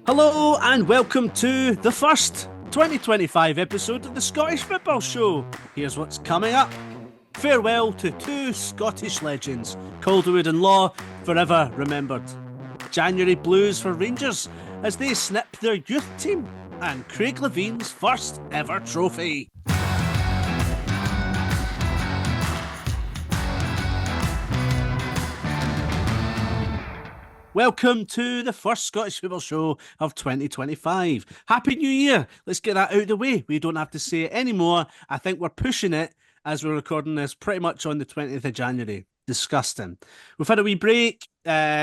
Hello and welcome to the first 2025 episode of the Scottish Football Show. Here's what's coming up. Farewell to two Scottish legends, Calderwood and Law, forever remembered. January blues for Rangers as they snip their youth team, and Craig Levine's first ever trophy. Welcome to the first Scottish Football Show of 2025. Happy New Year! Let's get that out of the way. We don't have to say it anymore. I think we're pushing it as we're recording this pretty much on the 20th of January. Disgusting. We've had a wee break,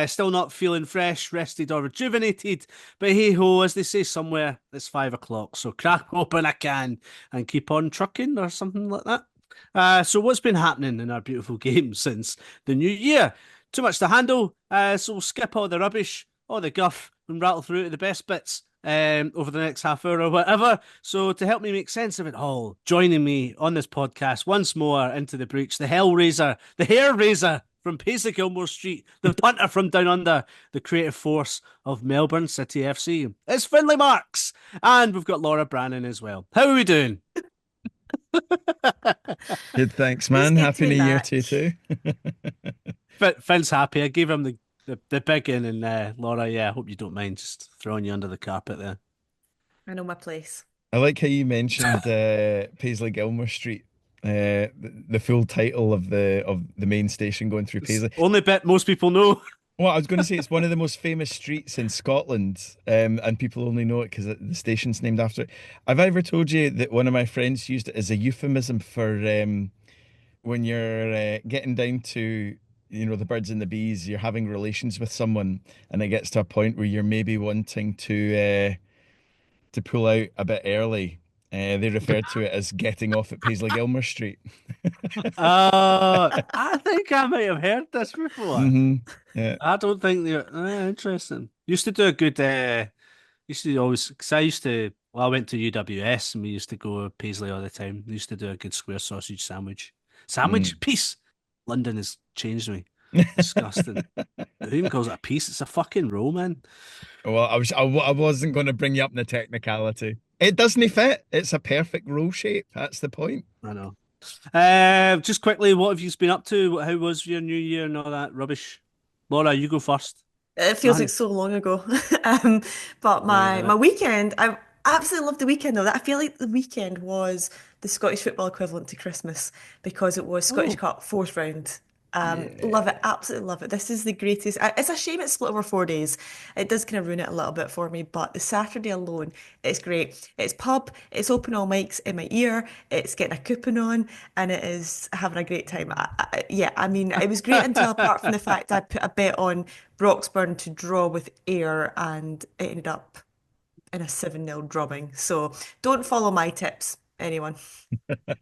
still not feeling fresh, rested or rejuvenated, but hey-ho, as they say somewhere, it's 5 o'clock, so crack open a can and keep on trucking or something like that. So what's been happening in our beautiful game since the new year? Too much to handle, so we'll skip all the rubbish, all the guff, and rattle through to the best bits over the next half hour or whatever. So to help me make sense of it all, joining me on this podcast once more into the breach, the Hellraiser, the Hair Raiser from Paisley Gilmour Street, the punter from down under, the creative force of Melbourne City FC. It's Findlay Marks, and we've got Laura Brannan as well. How are we doing? Good, thanks, man. Happy New Year to you too. Finn's happy. I gave him the big in, and Laura, yeah, I hope you don't mind just throwing you under the carpet there. I know my place. I like how you mentioned Paisley Gilmour Street, the full title of the main station going through Paisley. Only bit most people know. Well, I was going to say it's one of the most famous streets in Scotland, and people only know it because the station's named after it. Have I ever told you that one of my friends used it as a euphemism for when you're getting down to, you know, the birds and the bees, you're having relations with someone, and it gets to a point where you're maybe wanting to pull out a bit early. They referred to it as getting off at Paisley Gilmour Street. I think I might have heard this before. Yeah. I don't think they're interesting. Used to do a good. Used to always, because I went to UWS and we used to go to Paisley all the time. We used to do a good square sausage sandwich. Piece. London has changed me. Disgusting. Who even calls it a piece? It's a fucking roll, man. Well, I wasn't going to bring you up in the technicality. It doesn't fit. It's a perfect roll shape. That's the point. I know. Just quickly, what have you been up to? How was your New Year and all that rubbish? Laura, you go first. It feels like so long ago. But my weekend, I absolutely loved the weekend though. I feel like the weekend was the Scottish football equivalent to Christmas because it was Scottish Cup fourth round. Love it, absolutely love it. This is the greatest. It's a shame it's split over 4 days. It does kind of ruin it a little bit for me, but the Saturday alone, it's great. It's pub, it's open all mics in my ear, it's getting a coupon on, and it is having a great time. I mean, it was great until apart from the fact I put a bet on Broxburn to draw with Ayr, and it ended up in a 7-0 drubbing. So don't follow my tips, anyone.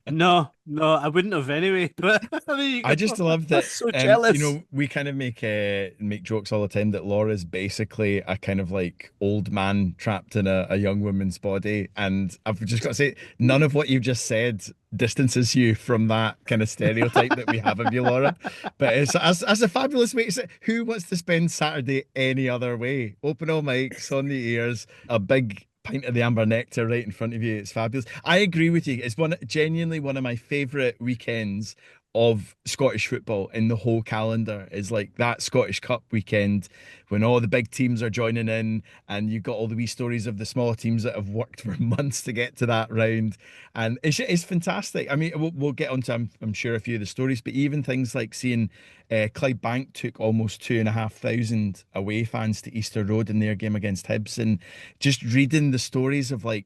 No, I wouldn't have anyway. But I just love that. So jealous. You know, we kind of make jokes all the time that Laura's basically a kind of like old man trapped in a young woman's body, and I've just got to say, none of what you've just said distances you from that kind of stereotype that we have of you, Laura. But it's as a fabulous way to say, who wants to spend Saturday any other way? Open all mics on the ears, a big pint of the amber nectar right in front of you. It's fabulous. I agree with you. It's genuinely one of my favourite weekends of Scottish football in the whole calendar is like that Scottish Cup weekend when all the big teams are joining in and you've got all the wee stories of the smaller teams that have worked for months to get to that round, and it's fantastic. I mean, we'll get onto I'm sure a few of the stories, but even things like seeing Clydebank took almost 2,500 away fans to Easter Road in their game against Hibs, and just reading the stories of like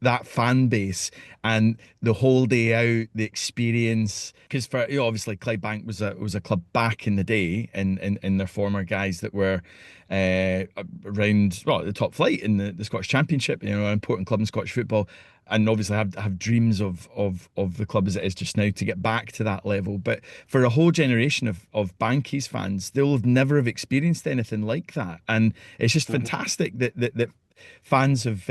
that fan base and the whole day out, the experience. Because for obviously Clydebank was a club back in the day, in their former guys that were around the top flight in the Scottish Championship, an important club in Scottish football. And obviously have dreams of the club as it is just now to get back to that level. But for a whole generation of Bankies fans, they'll never have experienced anything like that. And it's just fantastic that fans of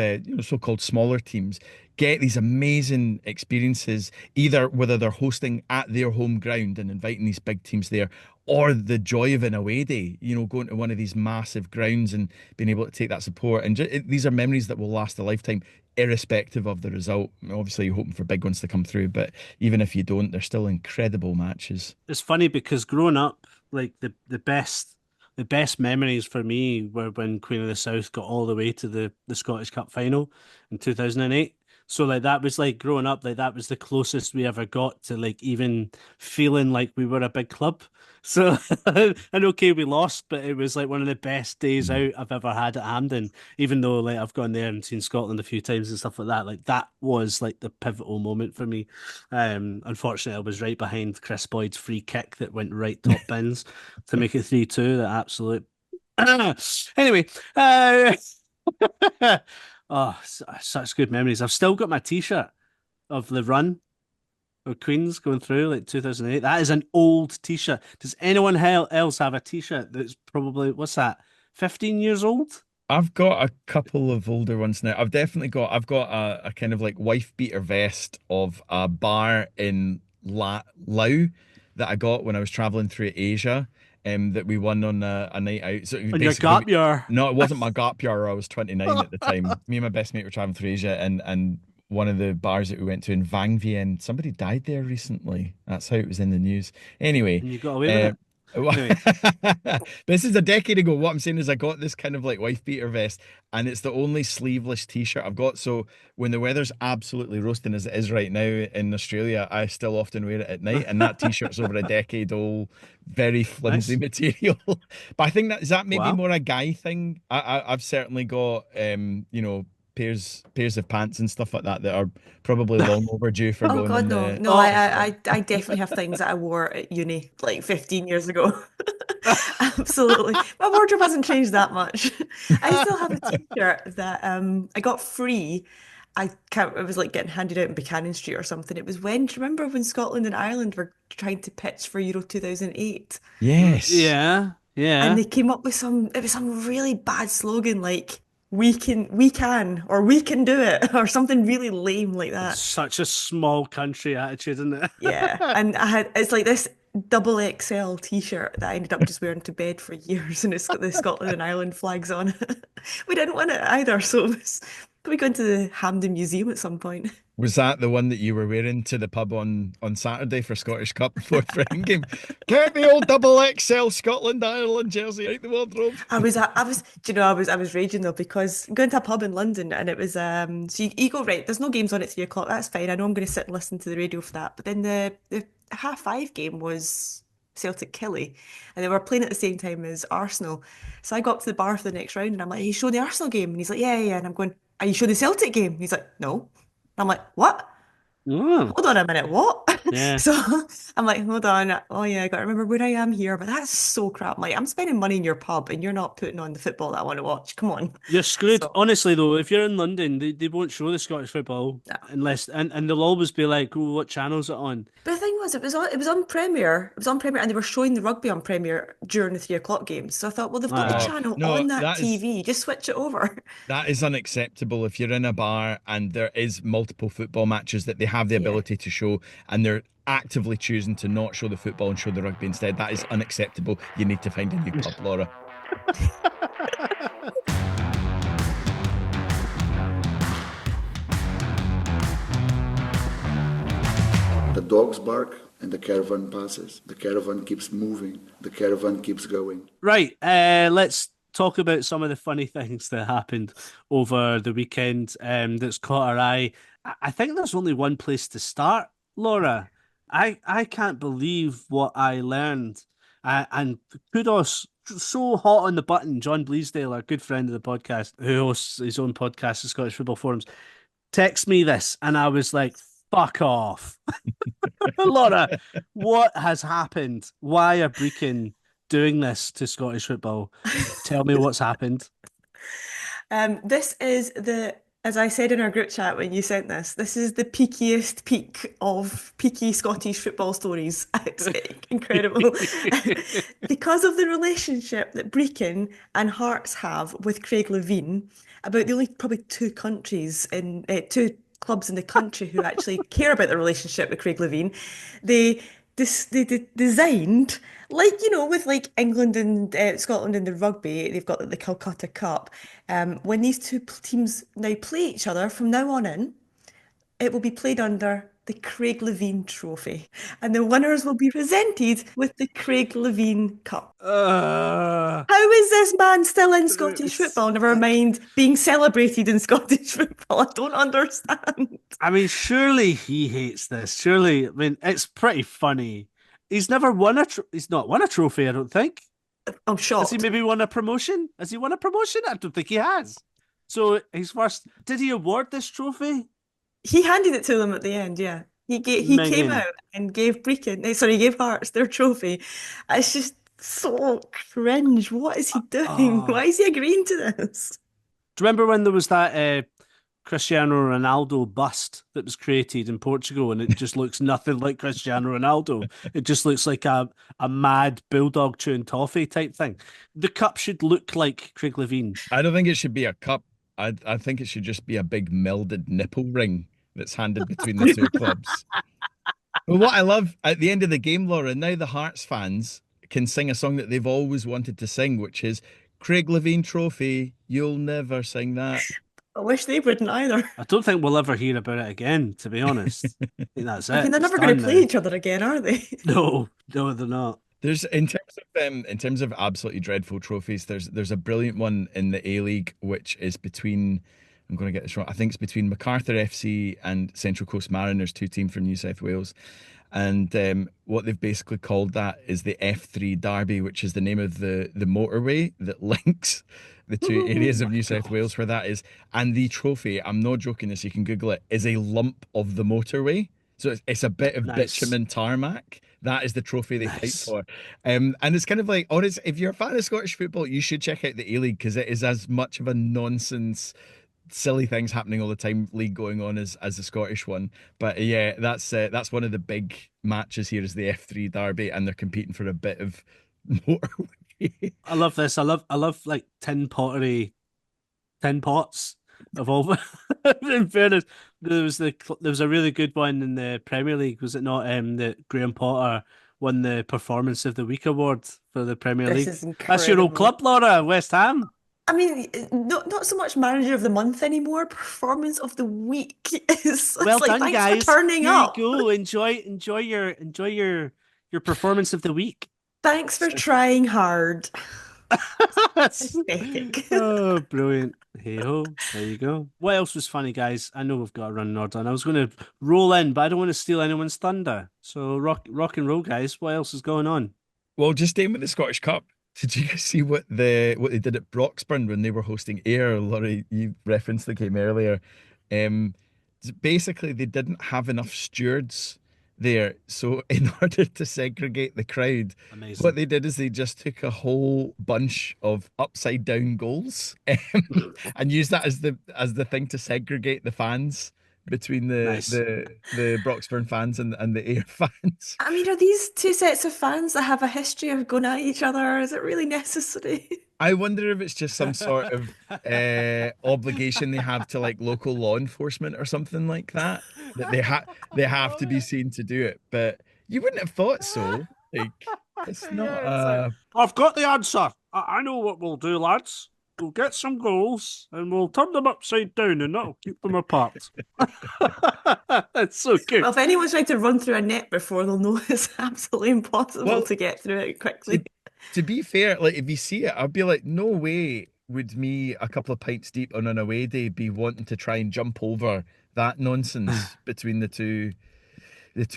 so-called smaller teams get these amazing experiences, either whether they're hosting at their home ground and inviting these big teams there, or the joy of an away day, going to one of these massive grounds and being able to take that support. And these are memories that will last a lifetime, irrespective of the result. Obviously, you're hoping for big ones to come through, but even if you don't, they're still incredible matches. It's funny because growing up, like the best memories for me were when Queen of the South got all the way to the Scottish Cup final in 2008. So like that was like growing up, like that was the closest we ever got to like even feeling like we were a big club. So and okay, we lost, but it was like one of the best days Mm. out I've ever had at Hampden. Even though like I've gone there and seen Scotland a few times and stuff like that, like that was like the pivotal moment for me. Unfortunately, I was right behind Chris Boyd's free kick that went right top bins to make it 3-2. The absolute. Anyway, oh, such good memories. I've still got my T-shirt of the run of Queens going through like 2008. That is an old T-shirt. Does anyone else have a T-shirt that's probably, what's that, 15 years old? I've got a couple of older ones now. I've got a kind of like wife beater vest of a bar in Laos that I got when I was traveling through Asia, that we won on a night out. So On your basically, gap year. no, it wasn't my gap year. I was 29 at the time. Me and my best mate were traveling through Asia, and one of the bars that we went to in Vang Vieng, somebody died there recently. That's how it was in the news. Anyway, And you got away with uh, it. Anyway, this is a decade ago. What I'm saying is I got this kind of like wife beater vest, and it's the only sleeveless t-shirt I've got. So when the weather's absolutely roasting as it is right now in Australia, I still often wear it at night, and that t-shirt's over a decade old, very flimsy nice. material. But I think that maybe Wow. more a guy thing. I've certainly got pairs of pants and stuff like that are probably long overdue for Oh going God, in no, the no. Oh, I definitely have things that I wore at uni like 15 years ago. Absolutely. My wardrobe hasn't changed that much. I still have a t-shirt that I got free. I can't, it was like getting handed out in Buchanan Street or something. It was when, do you remember when Scotland and Ireland were trying to pitch for Euro 2008? Yes. yeah, And yeah. they came up with it was some really bad slogan like or we can do it, or something really lame like that. Such a small country attitude, isn't it? Yeah. And it's like this double XL t-shirt that I ended up just wearing to bed for years, and it's got the Scotland and Ireland flags on it. We didn't win it either, so can we go into the Hampden Museum at some point? Was that the one that you were wearing to the pub on Saturday for Scottish Cup fourth round game? Get the old double XL Scotland Ireland jersey out the wardrobe. Do you know, I was raging though because going to a pub in London and it was, so you go, right, there's no games on at 3 o'clock, that's fine. I know I'm going to sit and listen to the radio for that. But then the half 5 game was Celtic Killie and they were playing at the same time as Arsenal. So I got up to the bar for the next round and I'm like, "Are you showing the Arsenal game?" And he's like, "Yeah, yeah, yeah." And I'm going, "Are you showing the Celtic game?" And he's like, "No." I'm like, "What? Oh, Hold on a minute, what?" yeah. So I'm like, hold on. Oh yeah, I got to remember where I am here. But that's so crap. Like, I'm spending money in your pub and you're not putting on the football that I want to watch. Come on. You're screwed. So Honestly, though, if you're in London, they won't show the Scottish football yeah. unless, and they'll always be like, oh, what channel's it on? But the thing was, it was on Premiere. It was on Premiere, and they were showing the rugby on Premiere during the 3 o'clock games. So I thought, well, they've got the Ah, channel No, on that TV. Just switch it over. that is unacceptable if you're in a bar and there is multiple football matches that they have the Yeah. ability to show and they're actively choosing to not show the football and show the rugby instead. That is unacceptable. You need to find a new pub, Laura. The dogs bark and the caravan passes. The caravan keeps moving. The caravan keeps going. right. Let's talk about some of the funny things that happened over the weekend. That's caught our eye. I think there's only one place to start, Laura. I can't believe what I learned. And kudos, so hot on the button, John Bleasdale, our good friend of the podcast, who hosts his own podcast, the Scottish Football Forums, text me this, and I was like, fuck off. Laura, what has happened? Why are Brechin doing this to Scottish football? Tell me what's happened. This is as I said in our group chat when you sent this is the peakiest peak of peaky Scottish football stories. It's incredible. Because of the relationship that Brechin and Hearts have with Craig Levein, about the only probably two clubs in the country who actually care about the relationship with Craig Levein, they designed, like, with like England and Scotland in the rugby, they've got the Calcutta Cup. When these two teams now play each other from now on in, it will be played under the Craig Levein Trophy, and the winners will be presented with the Craig Levein Cup. How is this man still in Scottish football? Never mind being celebrated in Scottish football. I don't understand. I mean, surely he hates this. Surely, I mean, it's pretty funny. He's never won he's not won a trophy, I don't think. I'm Has shocked. he maybe won a promotion? Has he won a promotion? I don't think he has. So his first, did he award this trophy? He handed it to them at the end, yeah. He came out and gave gave Hearts their trophy. It's just so cringe. What is he doing? Why is he agreeing to this? Do you remember when there was that Cristiano Ronaldo bust that was created in Portugal, and it just looks nothing like Cristiano Ronaldo? It just looks like a mad bulldog chewing toffee type thing. The cup should look like Craig Levein. I don't think it should be a cup. I think it should just be a big melded nipple ring that's handed between the two clubs. But what I love at the end of the game, Laura, now the Hearts fans can sing a song that they've always wanted to sing, which is Craig Levein Trophy. You'll never sing that. I wish they wouldn't either. I don't think we'll ever hear about it again, to be honest. I think that's it. I mean, they're It's never going done to play now. each other again, are they? No, they're not. There's in terms of absolutely dreadful trophies, there's a brilliant one in the A-League, which is between, I'm going to get this wrong, I think it's between MacArthur FC and Central Coast Mariners, two teams from New South Wales. And what they've basically called that is the F3 Derby, which is the name of the motorway that links the two areas of New South Wales where that is. And the trophy, I'm not joking this, you can Google it, is a lump of the motorway. So it's a bit of Nice. bitumen tarmac. That is the trophy they fight Nice. for. And it's kind of like, honest, if you're a fan of Scottish football, you should check out the A-League because it is as much of a nonsense, silly things happening all the time league going on as the Scottish one. But yeah, that's one of the big matches here is the F3 Derby, and they're competing for a bit of motorway. I love this. I love like tin pots of all. In fairness, there was a really good one in the Premier League. Was it not? That Graham Potter won the Performance of the Week award for the Premier League. This is That's your old incredible. club, Laura, West Ham. I mean, not so much manager of the month anymore. Performance of the week is Well it's like, done, thanks guys. for turning Here up. you go. Enjoy your performance of the week. Thanks for trying hard. That's- Pathetic. Oh, brilliant. Hey ho, there you go. What else was funny, guys? I know we've got a run in order, and I was going to roll in, but I don't want to steal anyone's thunder. So rock and roll, guys. What else is going on? Well, just staying with the Scottish Cup, did you guys see what they did at Broxburn when they were hosting Ayr? Laurie, you referenced the game earlier. Basically, they didn't have enough stewards there, so in order to segregate the crowd, Amazing. what they did is they just took a whole bunch of upside down goals and used that as the thing to segregate the fans between Nice. the Broxburn fans and the Ayr fans. I mean, are these two sets of fans that have a history of going at each other? Is it really necessary? I wonder if it's just some sort of obligation they have to like local law enforcement or something like that they have to be seen to do it. But you wouldn't have thought so. Like it's not. I've got the answer. I know what we'll do, lads. We'll get some goals and we'll turn them upside down, and that'll keep them apart. That's so good. Well, if anyone's trying to run through a net before, they'll know it's absolutely impossible Well, to get through it quickly. To be fair, like if you see it, I'd be like, no way would me a couple of pints deep on an away day be wanting to try and jump over that nonsense between the two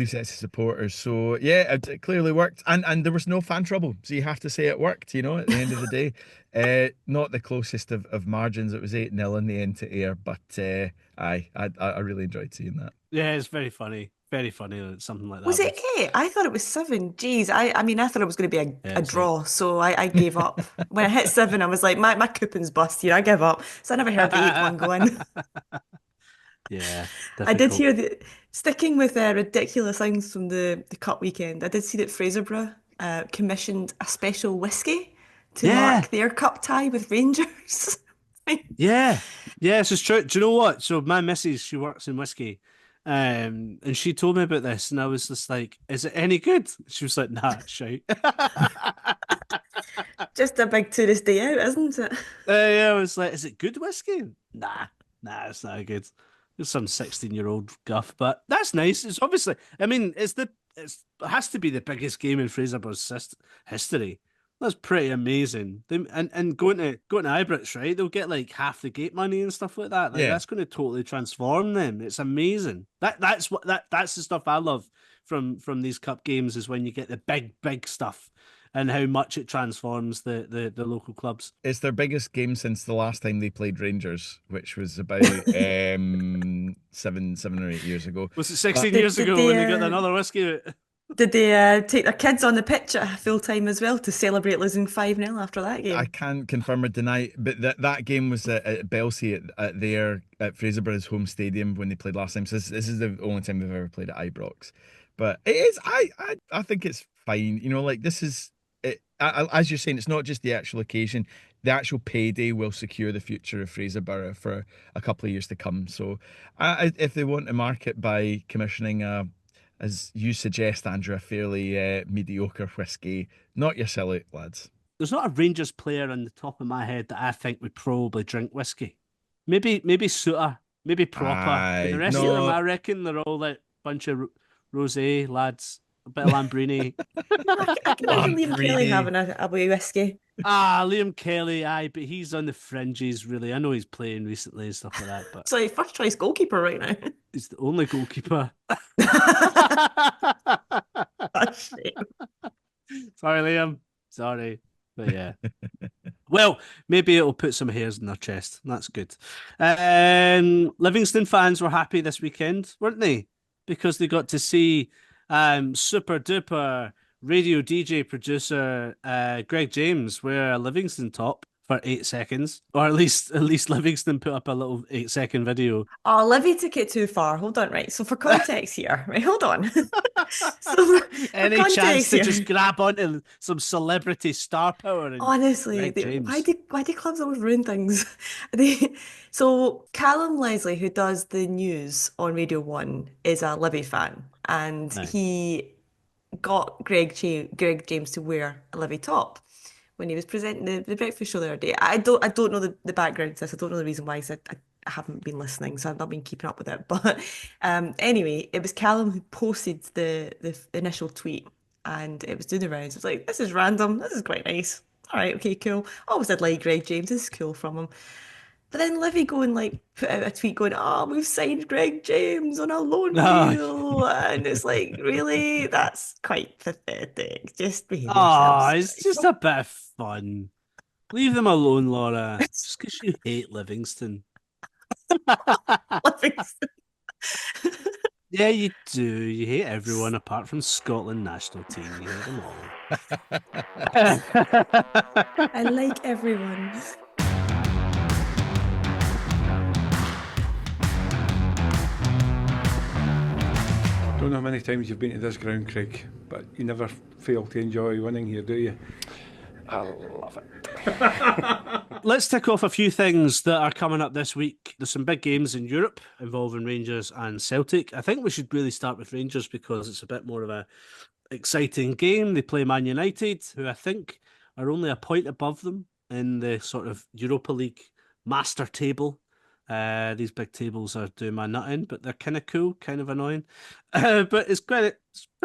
sets of supporters. So yeah, it clearly worked, and there was no fan trouble. So you have to say it worked. You know, at the end of the day, not the closest of margins. It was 8-0 in the end to Ayr, but I really enjoyed seeing that. Yeah, it's very funny. Very funny that something like that. Was it 8? I thought it was 7. Jeez, I mean, I thought it was going to be a it's draw, so I gave up. When I hit 7, I was like, my coupon's bust here. I give up. So I never heard the 8-1 go in. Yeah, I did difficult. hear sticking with ridiculous things from the cup weekend. I did see that Fraserburgh commissioned a special whiskey to Yeah. mark their cup tie with Rangers. Yeah, it's true. Do you know what? So my missus, she works in whiskey, And she told me about this, and I was just like, "Is it any good?" She was like, "Nah, shite." Just a big tourist day out, isn't it? Yeah, I was like, "Is it good whiskey?" Nah, it's not good. It's some 16-year-old guff, but that's nice. It's obviously, I mean, it has to be the biggest game in Fraserburgh's history. That's pretty amazing. And going to Ibrox, right? They'll get like half the gate money and stuff like that. Like Yeah. that's going to totally transform them. It's amazing. That's the stuff I love from these cup games is when you get the big stuff and how much it transforms the local clubs. It's their biggest game since the last time they played Rangers, which was about 7 or 8 years ago. Was it 16 Did- years did ago they, when they got another whiskey out? Did they take their kids on the pitch at full time as well to celebrate losing 5-0 after that game? I can't confirm or deny, but that game was at Belsey at Fraserborough's home stadium when they played last time. So this is the only time they've ever played at Ibrox. But it is, I think it's fine. You know, like this is it. As you're saying, it's not just the actual occasion. The actual payday will secure the future of Fraserborough for a couple of years to come. So, if they want to mark it by commissioning as you suggest, Andrew, a fairly mediocre whiskey, not your silly lads. There's not a Rangers player on the top of my head that I think would probably drink whiskey. Maybe Suter, maybe Proper. But the rest of them, I reckon they're all like bunch of rosé lads, a bit of Lambrini. I can imagine Liam Kelly having a wee whiskey. Liam Kelly, aye, but he's on the fringes, really. I know he's playing recently and stuff like that, but So first choice goalkeeper right now. he's the only goalkeeper. Sorry, Liam. Sorry. But yeah. Well, maybe it'll put some hairs in their chest. That's good. Livingston fans were happy this weekend, weren't they? Because they got to see super duper radio DJ producer Greg James wear a Livingston top for 8 seconds, or at least Livingston put up a little 8-second video. Oh, Livy took it too far. Hold on, right. So for context here, right? Hold on. So Any chance to just grab onto some celebrity star power? And honestly, why do clubs always ruin things? So Callum Leslie, who does the news on Radio 1, is a Livy fan, and he got Greg James to wear a Livy top when he was presenting the breakfast show the other day. I don't know the background to this. I don't know the reason why. I said I haven't been listening, so I've not been keeping up with it. But anyway, it was Callum who posted the initial tweet, and it was doing the rounds. It's like, this is random. This is quite nice. All right, okay, cool. Always did like Greg James. This is cool from him. But then Livy go and like put out a tweet going, "Oh, we've signed Greg James on a loan deal," and it's like, really, that's quite pathetic. Just behave yourselves. It's just a bit of fun. Leave them alone, Laura. Just because you hate Livingston. Livingston. Yeah, you do. You hate everyone apart from Scotland national team. You hate them all. I like everyone. Don't know how many times you've been to this ground, Craig, but you never fail to enjoy winning here, do you? I love it. Let's tick off a few things that are coming up this week. There's some big games in Europe involving Rangers and Celtic. I think we should really start with Rangers because it's a bit more of a exciting game. They play Man United, who I think are only a point above them in the sort of Europa League master table. These big tables are doing my nut in, but they're kind of cool, kind of annoying. But it's pretty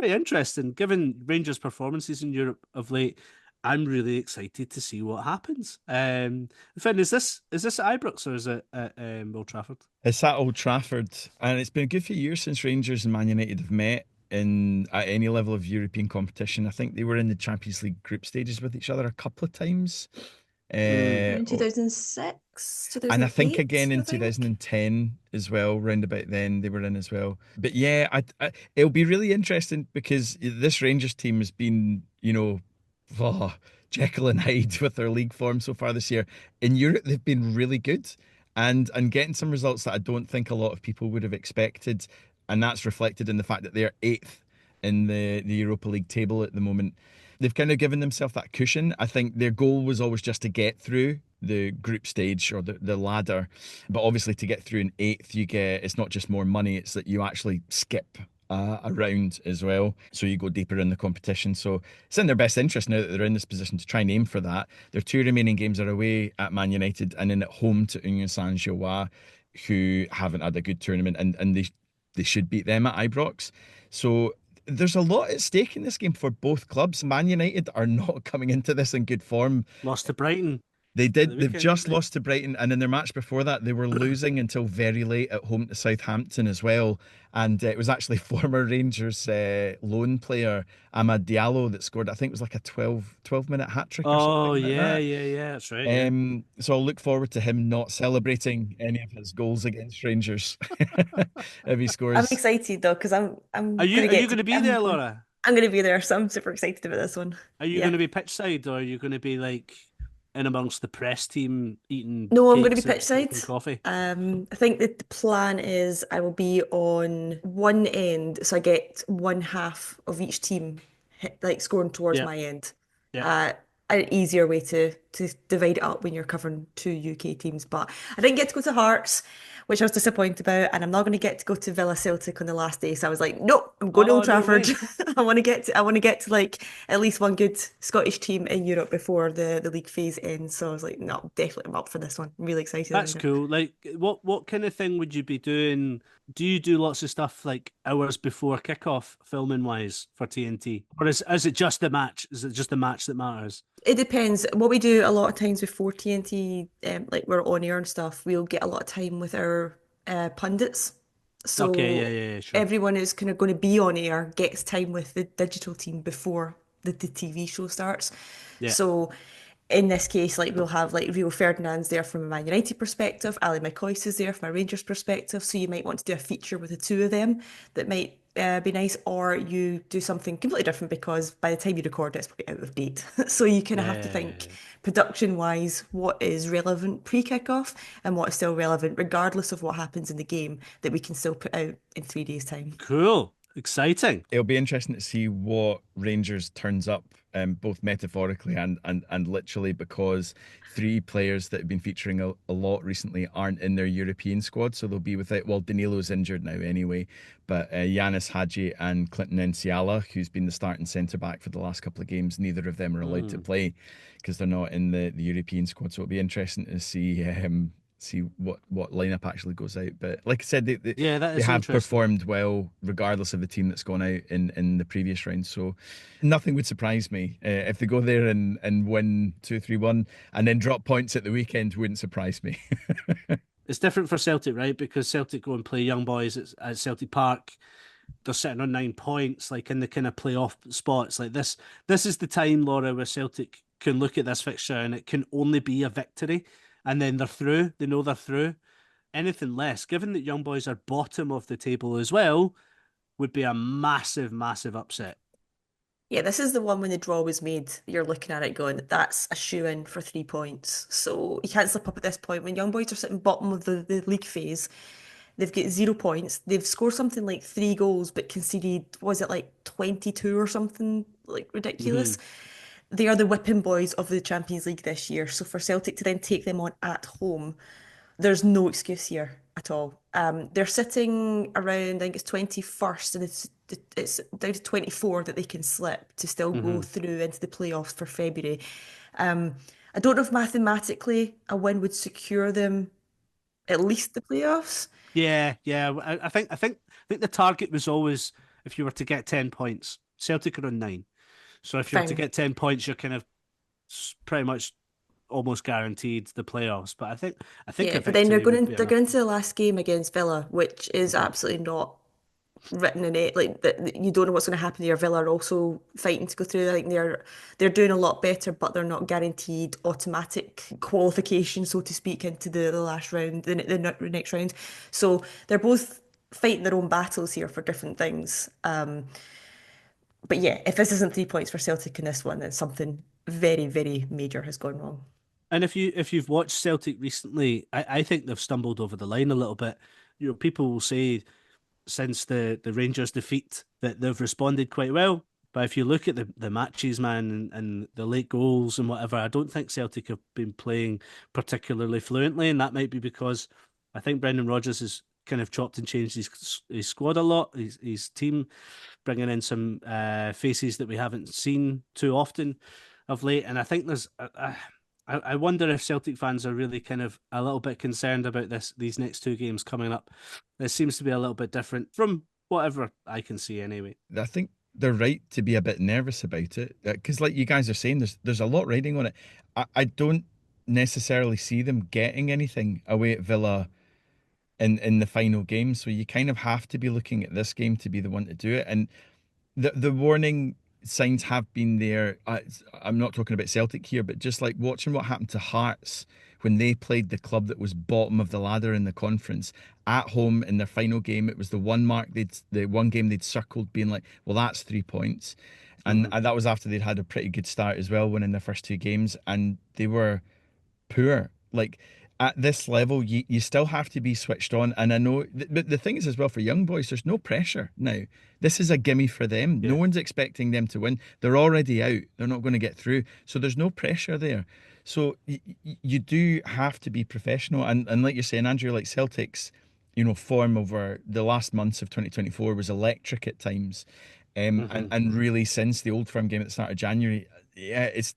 interesting. Given Rangers' performances in Europe of late, I'm really excited to see what happens. Finn, is this at Ibrox or is it at Old Trafford? It's at Old Trafford, and it's been a good few years since Rangers and Man United have met at any level of European competition. I think they were in the Champions League group stages with each other a couple of times. In 2006, and I think again in 2010 as well, round about then they were in as well. But yeah, it'll be really interesting because this Rangers team has been, Jekyll and Hyde with their league form so far this year. In Europe, they've been really good and getting some results that I don't think a lot of people would have expected. And that's reflected in the fact that they're 8th in the Europa League table at the moment. They've kind of given themselves that cushion. I think their goal was always just to get through the group stage or the ladder. But obviously to get through in 8th, you get, it's not just more money, it's that you actually skip a round as well. So you go deeper in the competition. So it's in their best interest now that they're in this position to try and aim for that. Their 2 remaining games are away at Man United and then at home to Union Saint-Gilloise, who haven't had a good tournament, and they should beat them at Ibrox. So there's a lot at stake in this game for both clubs. Man United are not coming into this in good form. Lost to Brighton. They did. the They've weekend, just didn't they? lost to Brighton, and in their match before that, they were losing until very late at home to Southampton as well. And it was actually former Rangers loan player Amad Diallo that scored. I think it was like a 12-minute hat trick or Oh, something like yeah, that. yeah, that's right. Yeah. So I'll look forward to him not celebrating any of his goals against Rangers if he scores. I'm excited though because I'm Are you gonna going to be there, Laura? I'm gonna be there, so I'm super excited about this one. Are you Yeah. going to be pitch side, or are you going to be like in amongst the press team eating? No, I'm going to be cakes and pitch side. drinking coffee. I think that the plan is I will be on one end, so I get one half of each team like scoring towards Yeah. my end. Yeah. An easier way to divide it up when you're covering 2 UK teams. But I didn't get to go to Hearts, which I was disappointed about, and I'm not going to get to go to Villa Celtic on the last day. So I was like, nope, I'm going to Oh, Old no Trafford. way. I want to get to like at least one good Scottish team in Europe before the league phase ends. So I was like, no, definitely I'm up for this one. I'm really excited That's about it. cool. Like, what kind of thing would you be doing? Do you do lots of stuff like hours before kickoff, filming wise, for TNT, or is it just the match? Is it just the match that matters? It depends. What we do a lot of times before TNT, like we're on air and stuff, we'll get a lot of time with our pundits. So Okay, yeah, sure. everyone who's kind of going to be on air gets time with the digital team before the TV show starts. Yeah. So in this case, like we'll have like Rio Ferdinand's there from a Man United perspective, Ali McCoist is there from a Rangers perspective. So you might want to do a feature with the two of them that might be nice, or you do something completely different because by the time you record it, it's probably out of date. So you kind of have to think production wise, what is relevant pre-kickoff and what is still relevant regardless of what happens in the game that we can still put out in 3 days' time. Cool. Exciting. It'll be interesting to see what Rangers turns up, both metaphorically and literally, because 3 players that have been featuring a lot recently aren't in their European squad, so they'll be without. Well, Danilo's injured now anyway, but Yanis Hadji and Clinton Enciala, who's been the starting centre back for the last couple of games, neither of them are allowed to play because they're not in the European squad. So it'll be interesting to see what lineup actually goes out. But like I said, they that they is have interesting. performed well regardless of the team that's gone out in the previous round. So nothing would surprise me if they go there and win 2-3-1 and then drop points at the weekend. Wouldn't surprise me. It's different for Celtic, right? Because Celtic go and play young boys at Celtic Park. They're sitting on 9 points, like in the kind of playoff spots. Like this is the time, Laura, where Celtic can look at this fixture and it can only be a victory, and then they're through. They know they're through. Anything less, given that young boys are bottom of the table as well, would be a massive, massive upset. Yeah, this is the one when the draw was made. You're looking at it going, that's a shoe-in for 3 points. So you can't slip up at this point. When young boys are sitting bottom of the league phase, they've got 0 points. They've scored something like 3 goals, but conceded, was it like 22 or something like ridiculous? They are the whipping boys of the Champions League this year. So for Celtic to then take them on at home, there's no excuse here at all. They're sitting around, I think it's 21st, and it's down to 24 that they can slip to still go through into the playoffs for February. I don't know if mathematically a win would secure them at least the playoffs. Yeah. I think the target was always, if you were to get 10 points, Celtic are on 9. So if you were to Fine. get 10 points, you're kind of pretty much almost guaranteed the playoffs. But I think Yeah, a but then they're victory would going be they're enough. going into the last game against Villa, which is absolutely not written in it. Like that, you don't know what's going to happen there. Villa are also fighting to go through. I think they're doing a lot better, but they're not guaranteed automatic qualification, so to speak, into the last round, the next round. So they're both fighting their own battles here for different things. But yeah, if this isn't 3 points for Celtic in this one, then something very, very major has gone wrong. And if you've watched Celtic recently, I think they've stumbled over the line a little bit. You know, people will say since the Rangers defeat that they've responded quite well. But if you look at the matches, man, and the late goals and whatever, I don't think Celtic have been playing particularly fluently, and that might be because I think Brendan Rodgers has kind of chopped and changed his squad a lot, his team, bringing in some faces that we haven't seen too often of late. And I think I wonder if Celtic fans are really kind of a little bit concerned about these next two games coming up. It seems to be a little bit different from whatever I can see anyway. I think they're right to be a bit nervous about it because, like you guys are saying, there's a lot riding on it. I don't necessarily see them getting anything away at Villa in the final game, so you kind of have to be looking at this game to be the one to do it. And the warning signs have been there. I'm not talking about Celtic here, but just like watching what happened to Hearts when they played the club that was bottom of the ladder in the conference at home in their final game. It was the one game they'd circled, being like, well, that's 3 points. And that was after they'd had a pretty good start as well, winning their first two games, and they were poor. Like, at this level, you still have to be switched on. And I know, but the thing is as well, for young boys, there's no pressure now. This is a gimme for them. Yeah. No one's expecting them to win. They're already out. They're not going to get through. So there's no pressure there. So you do have to be professional. And like you're saying, Andrew, like Celtic's, form over the last months of 2024 was electric at times. And really since the Old Firm game at the start of January, yeah, it's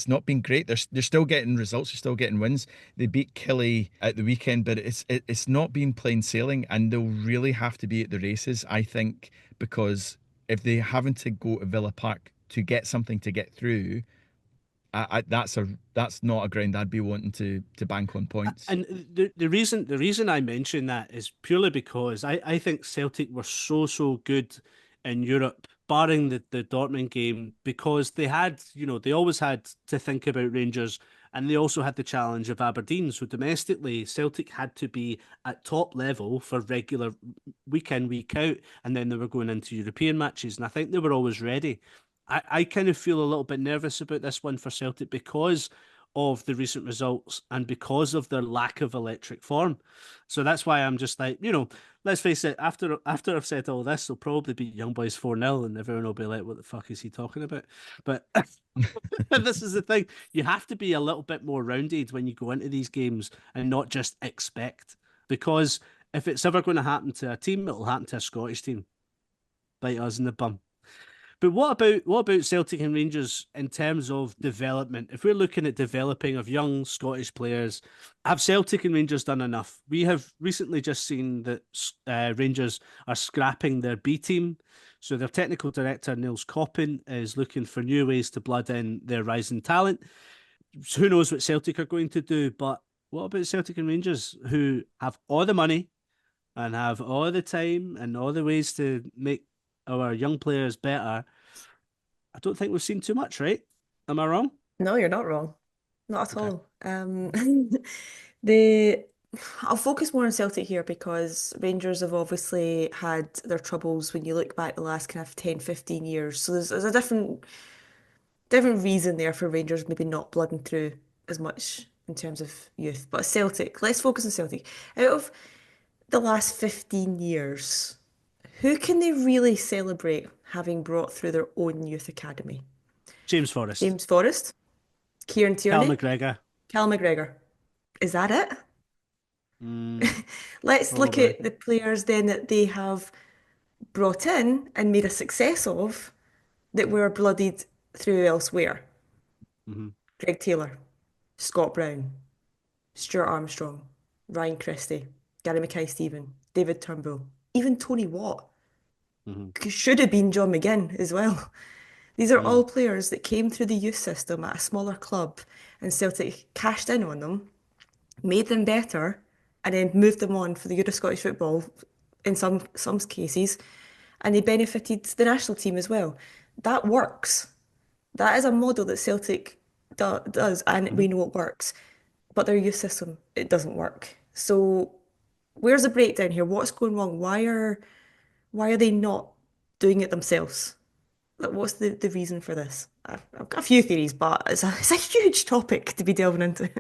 not been great. They're still getting results. They're still getting wins. They beat Killie at the weekend, but it's not been plain sailing, and they'll really have to be at the races, I think, because if they haven't to go to Villa Park to get something to get through, that's not a ground I'd be wanting to bank on points. And the reason I mention that is purely because I think Celtic were so good in Europe, barring the Dortmund game, because they had, they always had to think about Rangers, and they also had the challenge of Aberdeen. So domestically, Celtic had to be at top level for regular week in, week out, and then they were going into European matches, and I think they were always ready. I kind of feel a little bit nervous about this one for Celtic because of the recent results and because of their lack of electric form. So that's why I'm just like, let's face it, after I've said all this, they'll probably beat Young Boys 4-0 and everyone will be like, what the fuck is he talking about? But this is the thing. You have to be a little bit more rounded when you go into these games and not just expect. Because if it's ever going to happen to a team, it'll happen to a Scottish team. Bite us in the bum. But what about Celtic and Rangers in terms of development? If we're looking at developing of young Scottish players, have Celtic and Rangers done enough? We have recently just seen that Rangers are scrapping their B team. So their technical director, Niels Coppin, is looking for new ways to blood in their rising talent. So who knows what Celtic are going to do? But what about Celtic and Rangers, who have all the money and have all the time and all the ways to make our young players better? I don't think we've seen too much, right? Am I wrong? No, you're not wrong. Not at all. I'll focus more on Celtic here because Rangers have obviously had their troubles when you look back the last kind of 10, 15 years. So there's a different reason there for Rangers maybe not blooding through as much in terms of youth. But Celtic, let's focus on Celtic. Out of the last 15 years, who can they really celebrate having brought through their own youth academy? James Forrest. Kieran Tierney. Cal McGregor. Is that it? Let's look at the players then that they have brought in and made a success of that were blooded through elsewhere. Greg Taylor, Scott Brown, Stuart Armstrong, Ryan Christie, Gary Mackay-Steven, David Turnbull, even Tony Watt. Should have been John McGinn as well. These are all players that came through the youth system at a smaller club, and Celtic cashed in on them, made them better, and then moved them on for the Euro Scottish football in some cases, and they benefited the national team as well. That works. That is a model that Celtic does, and we know it works. But their youth system, it doesn't work. So where's the breakdown here? What's going wrong? Why are they not doing it themselves? Like, what's the reason for this? I've got a few theories, but it's a huge topic to be delving into.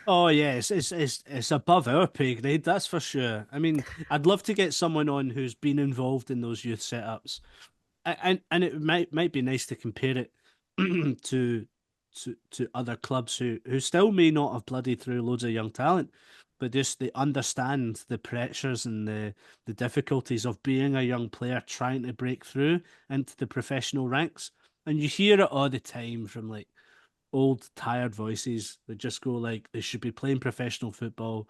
Oh yeah, it's above our pay grade, that's for sure. I mean, I'd love to get someone on who's been involved in those youth setups and it might be nice to compare it to other clubs who still may not have bloodied through loads of young talent, but just they understand the pressures and the difficulties of being a young player trying to break through into the professional ranks. And you hear it all the time from like old tired voices that just go like they should be playing professional football,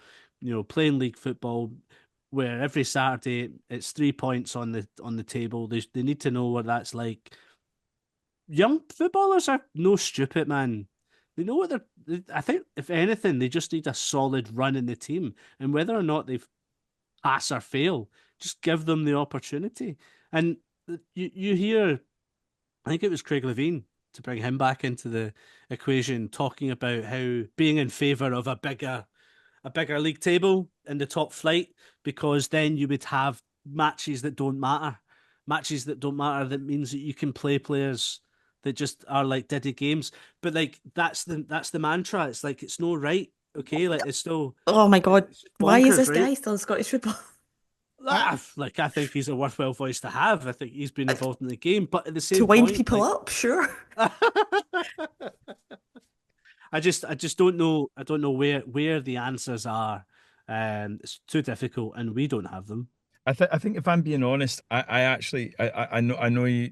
playing league football, where every Saturday it's 3 points on the table. They need to know what that's like. Young footballers are no stupid, man. They know what I think, if anything, they just need a solid run in the team. And whether or not they pass or fail, just give them the opportunity. And you hear, I think it was Craig Levein, to bring him back into the equation, talking about how being in favour of a bigger league table in the top flight, because then you would have matches that don't matter. Matches that don't matter, that means that you can play players that just are like Diddy games. But like that's the mantra. It's like it's no right. Okay, like it's still. Oh my God, why is bonkers, this right? guy still in Scottish football? I think he's a worthwhile voice to have. I think he's been involved in the game, but at the same To wind point, people like, up, sure. I just don't know. I don't know where the answers are. It's too difficult, and we don't have them. I think if I'm being honest, I actually I know you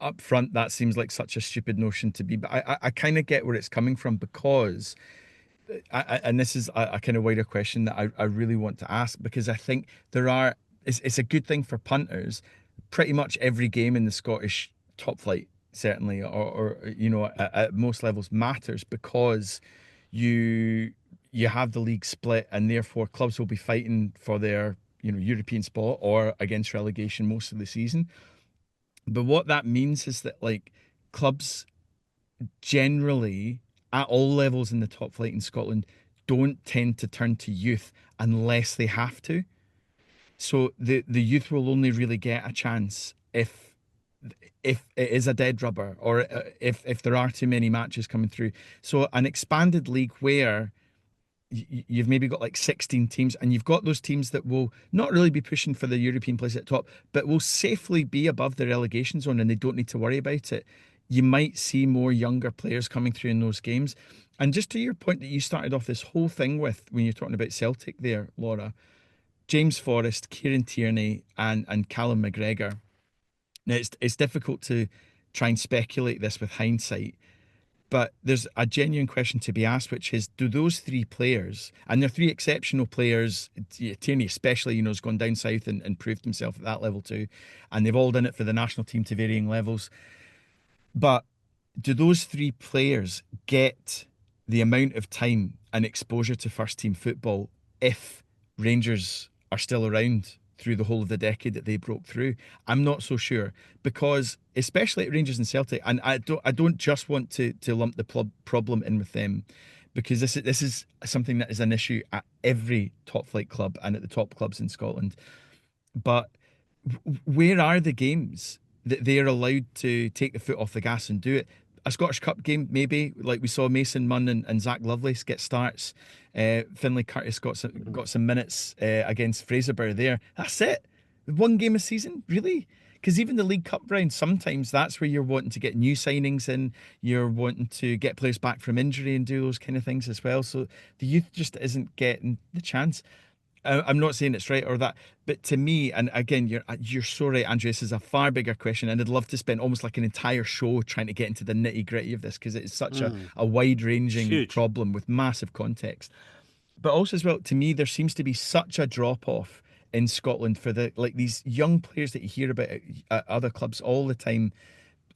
up front that seems like such a stupid notion to be, but I kind of get where it's coming from, because and this is a kind of wider question that I really want to ask, because I think it's a good thing for punters. Pretty much every game in the Scottish top flight, certainly, or at most levels, matters, because you have the league split, and therefore clubs will be fighting for their European spot or against relegation most of the season. But what that means is that like clubs generally at all levels in the top flight in Scotland don't tend to turn to youth unless they have to. So the youth will only really get a chance if it is a dead rubber, or if there are too many matches coming through. So an expanded league where you've maybe got like 16 teams, and you've got those teams that will not really be pushing for the European place at the top, but will safely be above the relegation zone, and they don't need to worry about it. You might see more younger players coming through in those games. And just to your point that you started off this whole thing with when you're talking about Celtic there, Laura, James Forrest, Kieran Tierney, and Callum McGregor. Now it's difficult to try and speculate this with hindsight, but there's a genuine question to be asked, which is, do those three players, and they're three exceptional players, Tierney especially, has gone down south and proved himself at that level too, and they've all done it for the national team to varying levels. But do those three players get the amount of time and exposure to first team football if Rangers are still around through the whole of the decade that they broke through? I'm not so sure, because especially at Rangers and Celtic, and I don't just want to lump the problem in with them, because this is something that is an issue at every top flight club and at the top clubs in Scotland. But where are the games that they are allowed to take the foot off the gas and do it? A Scottish Cup game, maybe, like we saw Mason Munn and Zach Lovelace get starts. Finlay Curtis got some minutes against Fraserburgh there. That's it. One game a season, really? Because even the League Cup round, sometimes that's where you're wanting to get new signings in. You're wanting to get players back from injury and do those kind of things as well. So the youth just isn't getting the chance. I'm not saying it's right or that, but to me, and again, you're so right, Andrew, this is a far bigger question, and I'd love to spend almost like an entire show trying to get into the nitty gritty of this, because it's such a wide ranging problem with massive context. But also as well, to me, there seems to be such a drop off in Scotland for these young players that you hear about at other clubs all the time,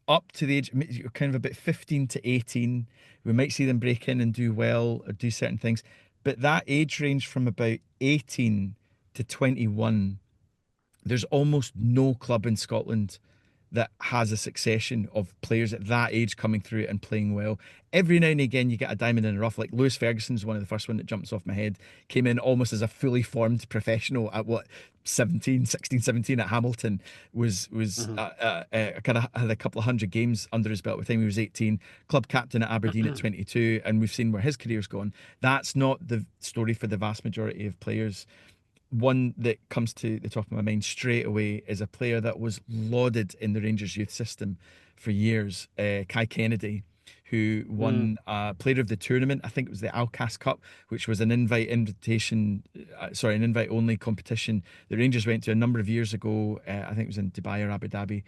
up to the age kind of about 15 to 18. We might see them break in and do well or do certain things. But that age range from about 18 to 21, there's almost no club in Scotland that has a succession of players at that age coming through and playing well. Every now and again, you get a diamond in the rough. Like Lewis Ferguson's one of the first one that jumps off my head. Came in almost as a fully formed professional at 16, 17 at Hamilton. Was kind of had a couple of hundred games under his belt by the time he was 18. Club captain at Aberdeen at 22, and we've seen where his career's gone. That's not the story for the vast majority of players. one that comes to the top of my mind straight away is a player that was lauded in the Rangers youth system for years, Kai Kennedy, who won Player of the Tournament. I think it was the Alcast Cup, which was an invite only competition the Rangers went to a number of years ago. I think it was in Dubai or Abu Dhabi.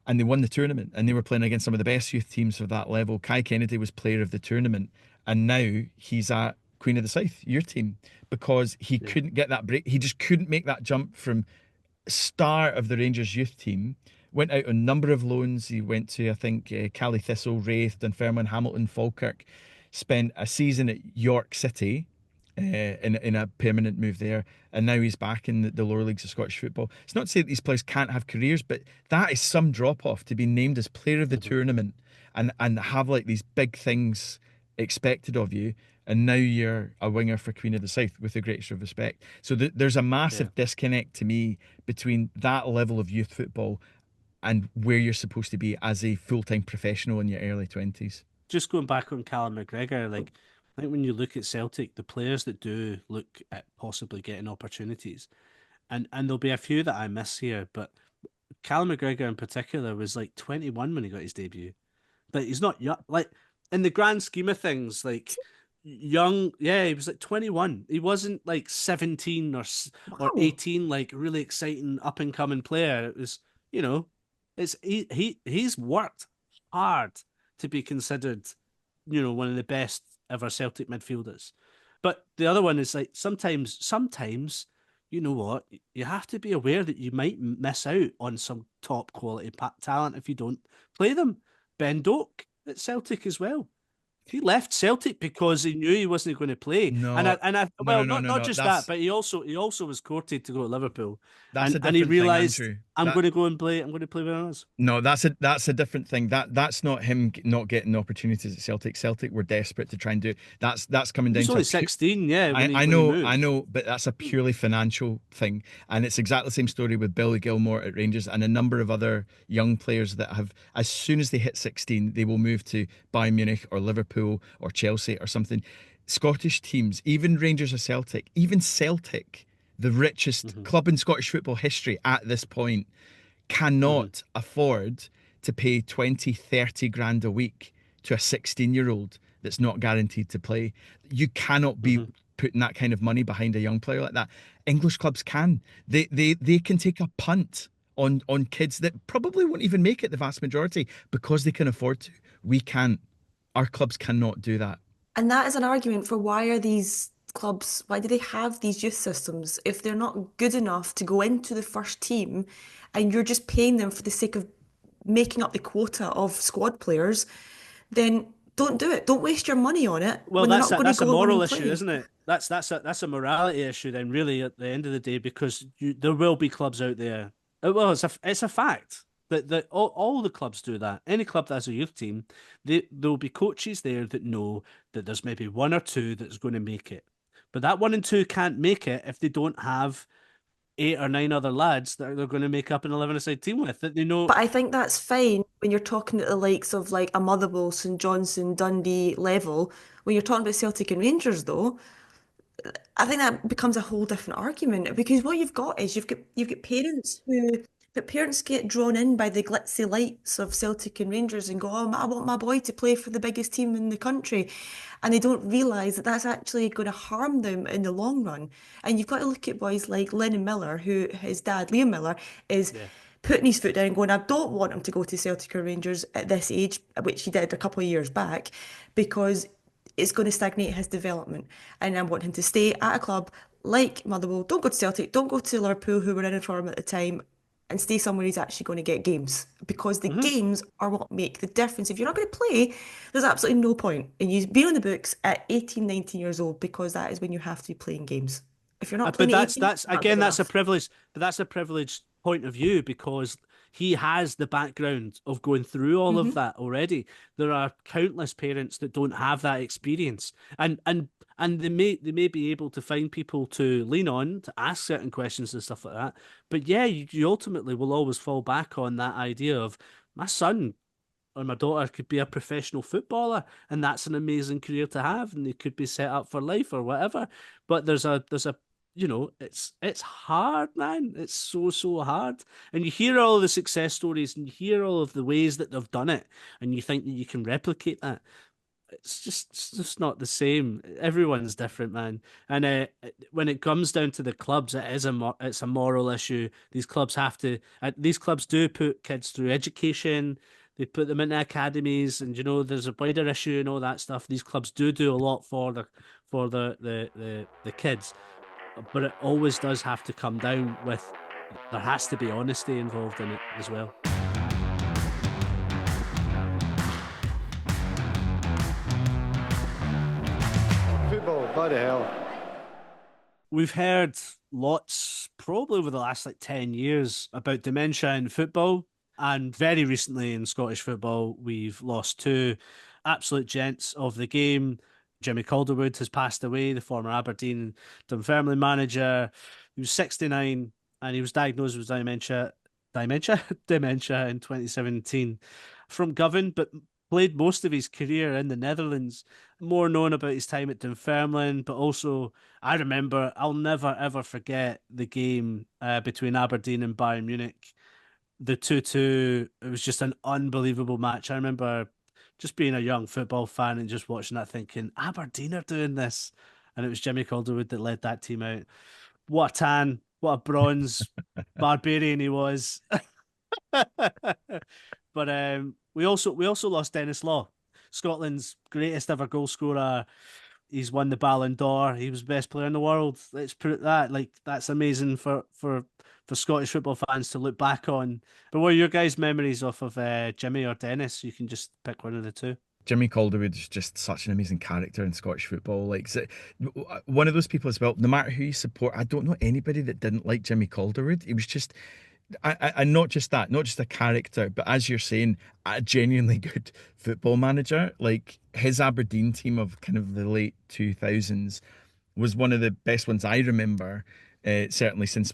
And they won the tournament, and they were playing against some of the best youth teams of that level. Kai Kennedy was Player of the Tournament, and now he's at Queen of the South, your team, because he couldn't get that break. He just couldn't make that jump from star of the Rangers youth team. Went out on a number of loans. He went to, I think, Cali Thistle, Wraith, Dunfermline, Hamilton, Falkirk. Spent a season at York City in a permanent move there. And now he's back in the lower leagues of Scottish football. It's not to say that these players can't have careers, but that is some drop-off to be named as Player of the Tournament and have like these big things expected of you. And now you're a winger for Queen of the South, with the greatest of respect. So there's a massive disconnect to me between that level of youth football and where you're supposed to be as a full-time professional in your early 20s. Just going back on Callum McGregor, like, I think when you look at Celtic, the players that do look at possibly getting opportunities, and there'll be a few that I miss here, but Callum McGregor in particular was like 21 when he got his debut. But he's not young, like, in the grand scheme of things, like, young, he was like 21. He wasn't like 17 or 18, like really exciting up and coming player. It was, he's worked hard to be considered, one of the best ever Celtic midfielders. But the other one is like sometimes, you know what, you have to be aware that you might miss out on some top quality talent if you don't play them. Ben Doak at Celtic as well. He left Celtic because he knew he wasn't going to play. Not just that, but he also was courted to go to Liverpool. And he realised, I'm going to go and play. I'm going to play with us. No, that's a different thing. That's not him not getting opportunities at Celtic. Celtic were desperate to try and do it. That's coming down. He's only 16, I know, but that's a purely financial thing, and it's exactly the same story with Billy Gilmour at Rangers and a number of other young players that have, as soon as they hit 16, they will move to Bayern Munich or Liverpool or Chelsea or something. Scottish teams, even Rangers or Celtic, even Celtic, the richest club in Scottish football history at this point, cannot afford to pay 20, 30 grand a week to a 16-year-old that's not guaranteed to play. You cannot be putting that kind of money behind a young player like that. English clubs can. They can take a punt on kids that probably won't even make it, the vast majority, because they can afford to. We can't. Our clubs cannot do that. And that is an argument for why do they have these youth systems if they're not good enough to go into the first team and you're just paying them for the sake of making up the quota of squad players, then don't do it. Don't waste your money on it. Well, that's a moral issue, isn't it? That's a morality issue then, really, at the end of the day, because there will be clubs out there. Well, it's a fact. That all the clubs do that. Any club that has a youth team, there'll be coaches there that know that there's maybe one or two that's going to make it. But that 1 and 2 can't make it if they don't have 8 or 9 other lads that they're going to make up an 11-a-side team with that they know. But I think that's fine when you're talking at the likes of like a Motherwell, St Johnstone, Dundee level. When you're talking about Celtic and Rangers, though, I think that becomes a whole different argument, because what you've got is you've got parents who. But parents get drawn in by the glitzy lights of Celtic and Rangers and go, I want my boy to play for the biggest team in the country. And they don't realise that that's actually going to harm them in the long run. And you've got to look at boys like Lennon Miller, who his dad, Liam Miller, is putting his foot down and going, I don't want him to go to Celtic or Rangers at this age, which he did a couple of years back, because it's going to stagnate his development. And I want him to stay at a club like Motherwell. Don't go to Celtic, don't go to Liverpool, who were in form at the time, and stay somewhere he's actually going to get games, because the games are what make the difference. If you're not going to play, there's absolutely no point in you being on the books at 18, 19 years old, because that is when you have to be playing games. If you're not playing, but that's a privilege. But that's a privileged point of view, because he has the background of going through all of that already. There are countless parents that don't have that experience, and they may be able to find people to lean on to ask certain questions and stuff like that. But yeah, you ultimately will always fall back on that idea of, my son or my daughter could be a professional footballer, and that's an amazing career to have, and they could be set up for life or whatever. But there's a you know, it's hard, man. It's so hard. And you hear all the success stories and you hear all of the ways that they've done it, and you think that you can replicate that. It's just not the same. Everyone's different, man. And when it comes down to the clubs, it's a moral issue. These clubs have to. These clubs do put kids through education. They put them into academies, and you know there's a wider issue and all that stuff. These clubs do a lot for the kids, but it always does have to come down with there has to be honesty involved in it as well. Football, bloody hell. We've heard lots, probably over the last 10 years, about dementia in football. And very recently in Scottish football, we've lost two absolute gents of the game. Jimmy Calderwood has passed away, the former Aberdeen Dunfermline manager. He was 69 and he was diagnosed with dementia in 2017 from Govan, but played most of his career in the Netherlands. More known about his time at Dunfermline, but also I'll never ever forget the game between Aberdeen and Bayern Munich. The 2-2, it was just an unbelievable match. I remember just being a young football fan and just watching that thinking, Aberdeen are doing this. And it was Jimmy Calderwood that led that team out. What a tan, what a bronze barbarian he was. But we also lost Denis Law, Scotland's greatest ever goal scorer. He's won the Ballon d'Or. He was the best player in the world. Let's put it that. That's amazing for Scottish football fans to look back on. But what are your guys' memories of Jimmy or Denis? You can just pick one of the two. Jimmy Calderwood is just such an amazing character in Scottish football. One of those people as well, no matter who you support, I don't know anybody that didn't like Jimmy Calderwood. He was just, and not just that, not just a character, but as you're saying, a genuinely good football manager. Like his Aberdeen team of kind of the late 2000s was one of the best ones I remember, certainly since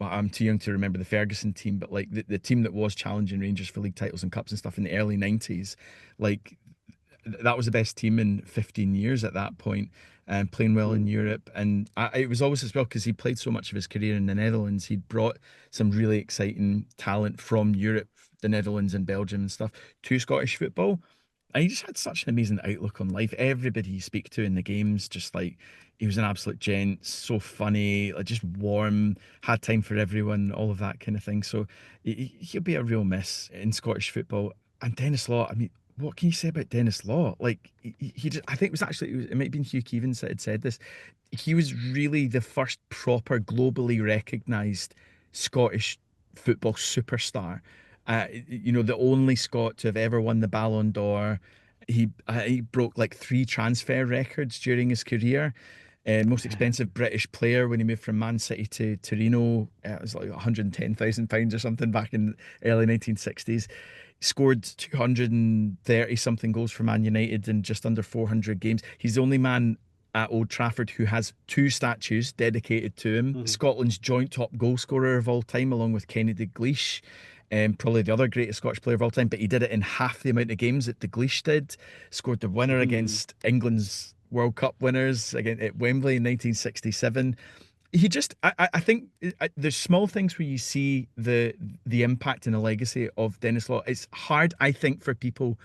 I'm too young to remember the Ferguson team, but the team that was challenging Rangers for league titles and cups and stuff in the early 90s, that was the best team in 15 years at that point, and playing well in Europe. And it was always as well because he played so much of his career in the Netherlands. He'd brought some really exciting talent from Europe, the Netherlands and Belgium and stuff, to Scottish football. And he just had such an amazing outlook on life. Everybody you speak to in the games, he was an absolute gent, so funny, just warm, had time for everyone, all of that kind of thing. So he'll be a real miss in Scottish football. And Denis Law, I mean, what can you say about Denis Law? He just, I think it might have been Hugh Keevins that had said this. He was really the first proper globally recognised Scottish football superstar. The only Scot to have ever won the Ballon d'Or. He broke 3 transfer records during his career. Most expensive British player when he moved from Man City to Torino. It was £110,000 or something back in the early 1960s. Scored 230 something goals for Man United in just under 400 games. He's the only man at Old Trafford who has 2 statues dedicated to him. Scotland's joint top goal scorer of all time, along with Kenny Dalglish. Probably the other greatest Scottish player of all time, but he did it in half the amount of games that Dalglish did. Scored the winner against England's World Cup winners again at Wembley in 1967. He just, I think there's small things where you see the impact and the legacy of Denis Law. It's hard, I think, for people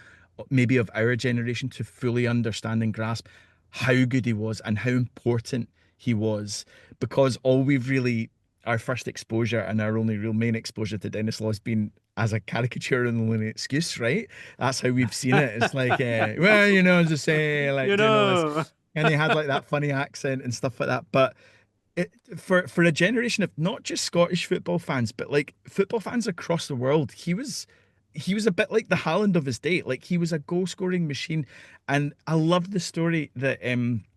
maybe of our generation to fully understand and grasp how good he was and how important he was, because our first exposure and our only real main exposure to Denis Law has been as a caricature and only excuse, right? That's how we've seen it. It's just say, this. And he had that funny accent and stuff like that. But for a generation of not just Scottish football fans, but football fans across the world, he was a bit like the Haaland of his day. He was a goal scoring machine. And I love the story that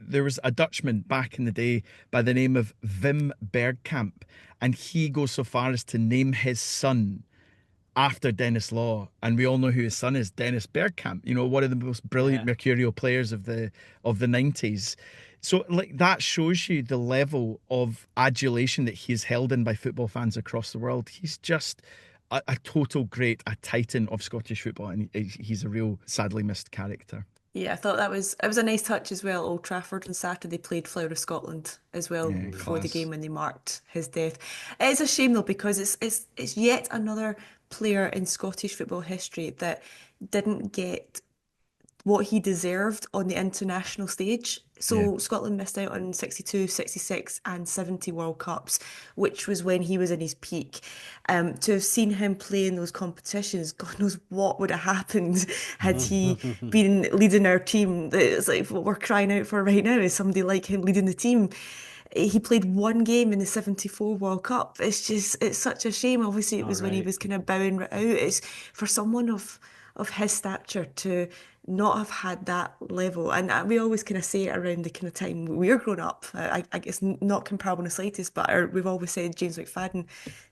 there was a Dutchman back in the day by the name of Wim Bergkamp, and he goes so far as to name his son after Denis Law, and we all know who his son is, Dennis Bergkamp. One of the most brilliant mercurial players of the 90s. So that shows you the level of adulation that he's held in by football fans across the world. He's just a total great, a titan of Scottish football, and he's a real sadly missed character. Yeah, I thought it was a nice touch as well. Old Trafford on Saturday played Flower of Scotland as well Yeah, before the class. game when they marked his death. It's a shame though because it's yet another player in Scottish football history that didn't get what he deserved on the international stage. Yeah. So Scotland missed out on 62, 66, and 70 World Cups, which was when he was in his peak. To have seen him play in those competitions, God knows what would have happened had he been leading our team. It's like what we're crying out for right now is somebody like him leading the team. He played one game in the 74 World Cup. It's such a shame. Obviously, it All was when he right. was kind of bowing out. It's for someone of his stature to not have had that level. And we always kind of say it around the kind of time we're grown up. I guess not comparable in the slightest, but we've always said James McFadden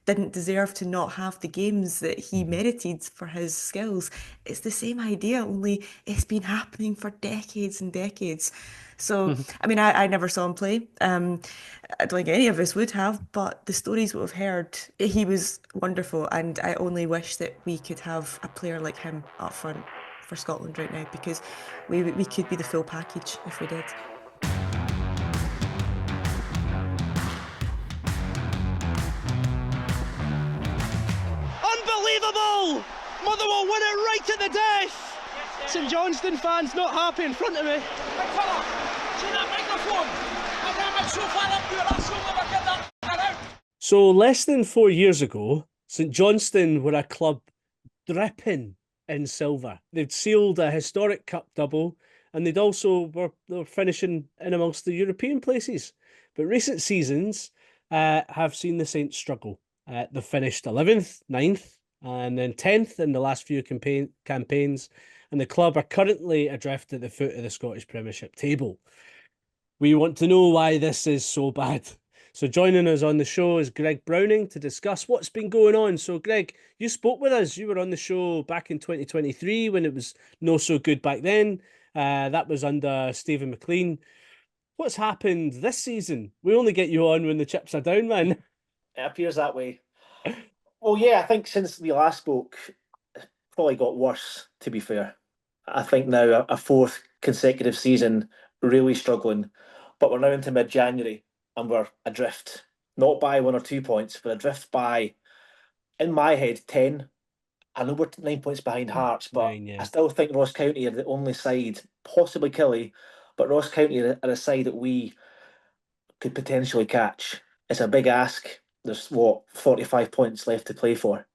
didn't deserve to not have the games that he merited for his skills. It's the same idea, only it's been happening for decades and decades. So, I mean, I never saw him play. I don't think any of us would have, but the stories we've heard, he was wonderful. And I only wish that we could have a player like him up front for Scotland right now because we could be the full package if we did. Unbelievable! Motherwell win it right at the death! St Johnstone fans not happy in front of me. Hey fella, see that microphone? I got my so far up here, I'll soon never get that out. So less than 4 years ago, St Johnstone were a club dripping in silver. They'd sealed a historic cup double, and they were finishing in amongst the European places. But recent seasons have seen the Saints struggle. They've finished 11th, 9th, and then 10th in the last few campaigns, and the club are currently adrift at the foot of the Scottish Premiership table. We want to know why this is so bad. So joining us on the show is Greg Browning to discuss what's been going on. So Greg, you spoke with us. You were on the show back in 2023 when it was no so good back then. That was under Stephen McLean. What's happened this season? We only get you on when the chips are down, man. It appears that way. Well, yeah, I think since we last spoke, it's probably got worse, to be fair. I think now a fourth consecutive season, really struggling. But we're now into mid-January and we're adrift. Not by 1 or 2 points, but adrift by, in my head, 10. I know we're 9 points behind Hearts, but 9, yeah. I still think Ross County are the only side, possibly Killie, but Ross County are a side that we could potentially catch. It's a big ask. There's 45 points left to play for.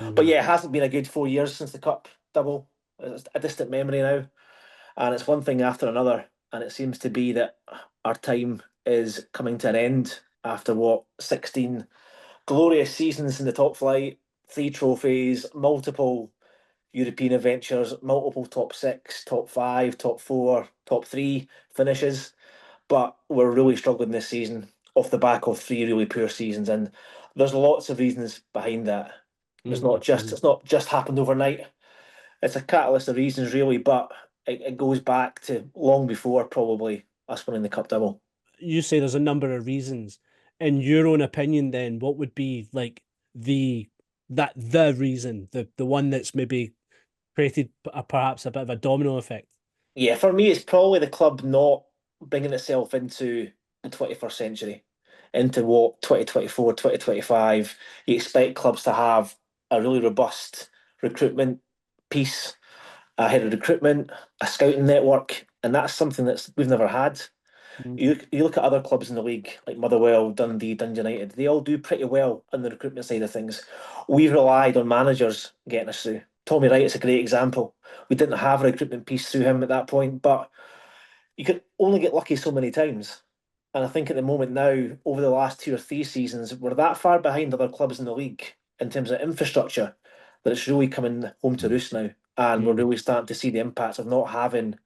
But yeah, it hasn't been a good 4 years since the cup double. It's a distant memory now. And it's one thing after another. And it seems to be that our time is coming to an end after 16 glorious seasons in the top flight, 3 trophies, multiple European adventures, multiple top 6, top 5, top 4, top 3 finishes. But we're really struggling this season off the back of 3 really poor seasons, and there's lots of reasons behind that. It's not just happened overnight. It's a catalyst of reasons really, but it goes back to long before probably us winning the cup double. You say there's a number of reasons. In your own opinion, then, what would be like the reason, the one that's maybe created perhaps a bit of a domino effect? Yeah, for me, it's probably the club not bringing itself into the 21st century, into 2024, 2025. You expect clubs to have a really robust recruitment piece, a head of recruitment, a scouting network, and that's something that we've never had. You look at other clubs in the league, like Motherwell, Dundee, Dundee United, they all do pretty well on the recruitment side of things. We've relied on managers getting us through. Tommy Wright is a great example. We didn't have a recruitment piece through him at that point, but you could only get lucky so many times. And I think at the moment now, over the last 2 or 3 seasons, we're that far behind other clubs in the league in terms of infrastructure that it's really coming home to roost now. And we're really starting to see the impacts of not having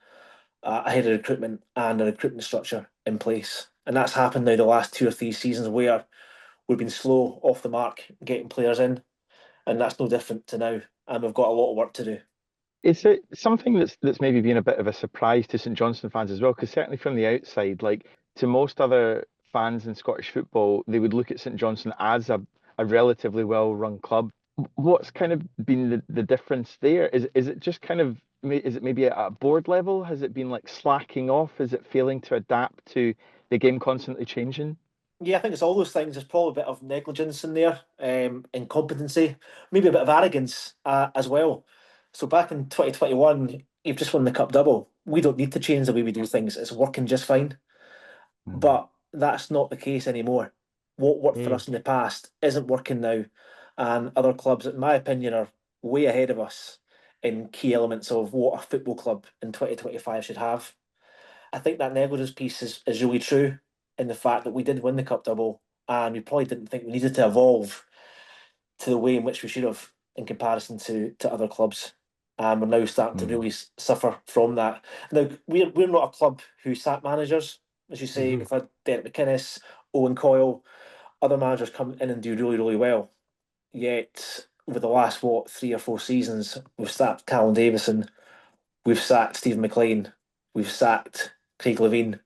a head of recruitment and a recruitment structure in place. And that's happened now the last 2 or 3 seasons where we've been slow off the mark getting players in. And that's no different to now. And we've got a lot of work to do. Is it something that's maybe been a bit of a surprise to St Johnstone fans as well? Because certainly from the outside, like to most other fans in Scottish football, they would look at St Johnstone as a relatively well-run club. What's kind of been the difference there? Is it just kind of is it maybe at a board level? Has it been like slacking off? Is it failing to adapt to the game constantly changing? Yeah, I think it's all those things. There's probably a bit of negligence in there, incompetency, maybe a bit of arrogance as well. So back in 2021, you've just won the Cup double. We don't need to change the way we do things. It's working just fine. But that's not the case anymore. What worked for us in the past isn't working now. And other clubs, in my opinion, are way ahead of us in key elements of what a football club in 2025 should have. I think that negligence piece is really true in the fact that we did win the Cup double and we probably didn't think we needed to evolve to the way in which we should have in comparison to other clubs. And we're now starting to really suffer from that. Now, we're not a club who sack managers. As you say, we've had Derek McInnes, Owen Coyle, other managers come in and do really, really well. Yet, over the last, 3 or 4 seasons, we've sacked Callum Davison, we've sacked Stephen McLean, we've sacked Craig Levein,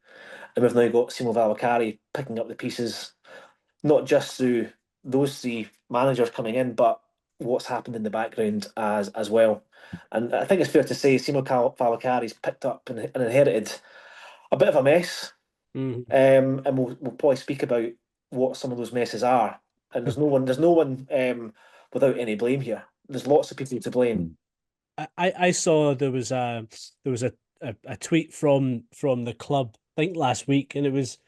and we've now got Simo Valakari picking up the pieces, not just through those 3 managers coming in, but what's happened in the background as well. And I think it's fair to say Simo Valakari's picked up and inherited a bit of a mess. And we'll probably speak about what some of those messes are. And there's no one without any blame here. There's lots of people to blame. I saw there was a tweet from the club, I think last week, and it was